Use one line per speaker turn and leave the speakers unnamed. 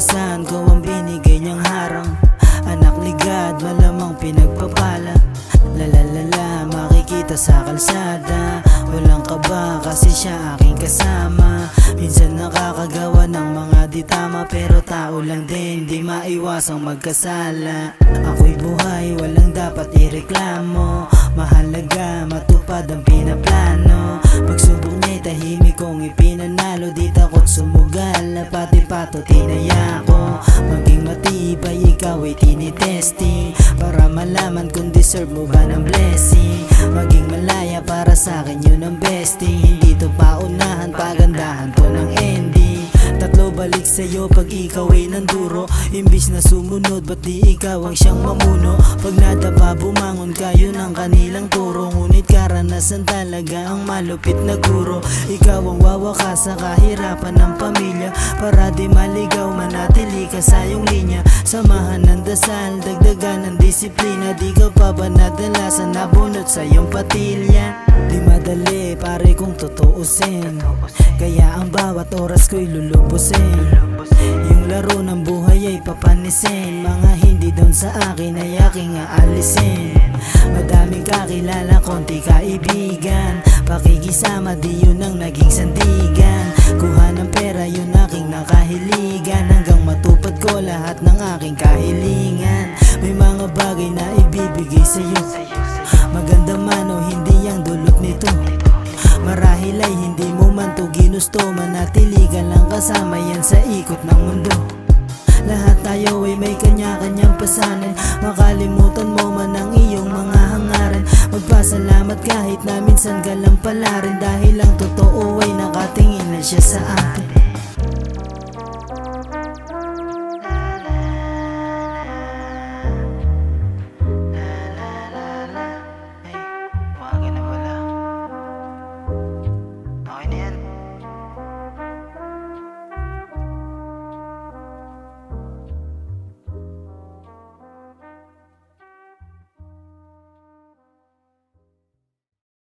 kinabukasan ko ang binigay niyang harang. Anak ligad, malamang pinagpapala. Lalalala, makikita sa kalsada. Walang kaba kasi siya aking kasama. Minsan nakakagawa ng mga di tama, pero tao lang din, di maiwasang magkasala. Ako'y buhay, walang dapat ireklamo. Mahalaga, matupad ang pinaplano. Pagsubok niya'y tahimik kong ipinanalo. Di takot sumugal, pati pato tinaya ko. Maging matibay, ikaw ay tinitesting, para malaman kung deserve mo ba ng blessing. Maging malaya, para sa'kin yun ang besting. Hindi to paunahan, pagandahan to ng ending. Tatlo balik sa'yo pag ikaw ay nanduro. Imbis na sumunod, ba't di ikaw ang siyang mamuno? Pag nadapa, bumangon kayo ng kanilang turo. Ngunit karanasan talaga ang malupit na guro. Ikaw ang wawakas sa kahirapan ng pamilya, para di maligaw, manatili ka sa iyong linya. Samahan ng dasal, dagdagan ng disiplina. Di ka pa ba nadala sa nabunot sa iyong patilya? Di madali pare kung tutuusin, kaya ang bawat oras ko'y lulubusin. Yung laro ng buhay ay papanisin, mga hindi down sa akin ay aking aalisin. Madaming kakilala, konti kaibigan. Pakikisama, di yun ang naging sandigan. Kuha ng pera, yun aking nakahiligan. Hanggang matupad ko lahat ng aking kahilingan. May mga bagay na ibibigay sa'yo, maganda man o hindi ang dulot nito. Marahil ay hindi mo man to ginusto, manatili ka lang kasama yan sa ikot ng mundo. Lahat tayo ay may kanya-kanyang pasanin, makalimutan mo man ang iyong mga hangarin. Magpasalamat kahit na minsan ka lang pala rin, dahil ang totoo ay nakatingin na siya sa atin.